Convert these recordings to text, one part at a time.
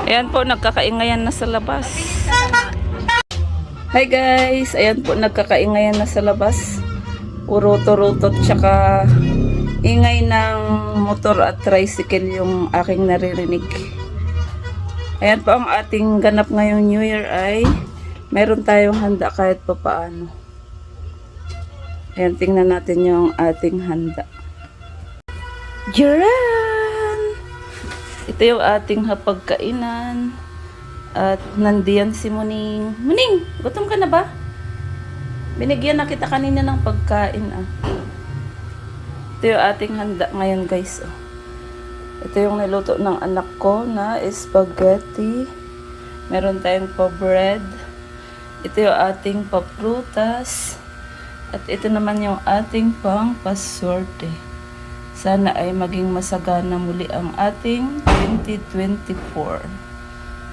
Ayan po, nagkakaingayan na sa labas. Hi guys, ayan po, nagkakaingayan na sa labas. Uruto-rutot tsaka ingay ng motor at tricycle yung aking naririnig. Ayan po, ang ating ganap ngayong New Year ay meron tayong handa kahit pa paano. Ayan, tingnan natin yung ating handa. Jiran! Ito yung ating hapagkainan. At nandiyan si Muning. Muning, gutom ka na ba? Binigyan na kita kanina ng pagkain. Ito yung ating handa ngayon guys. Ito yung niluto ng anak ko na spaghetti. Meron tayong pa-bread. Ito yung ating pa-prutas. At ito naman yung ating pang-paswerte. Sana ay maging masagana muli ang ating 2024.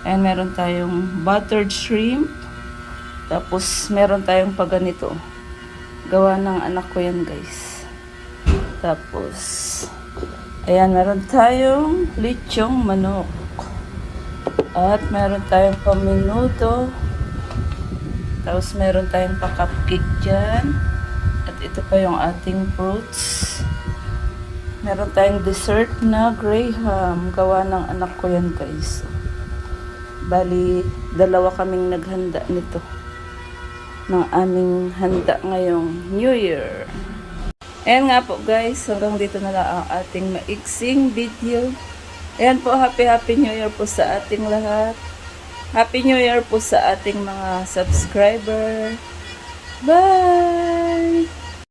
And meron tayong buttered shrimp. Tapos meron tayong paganito. Gawa ng anak ko yan guys. Tapos, ayan, meron tayong lechong manok. At meron tayong paminuto. Tapos meron tayong pa-cupcake dyan. At ito pa yung ating fruits. Meron tayong dessert na graham. Gawa ng anak ko yan guys. Bali, dalawa kaming naghanda nito. Ng aming handa ngayong New Year. Ayan nga po guys. Hanggang dito na lang ang ating maiksing video. Ayan po, happy New Year po sa ating lahat. Happy New Year po sa ating mga subscriber. Bye!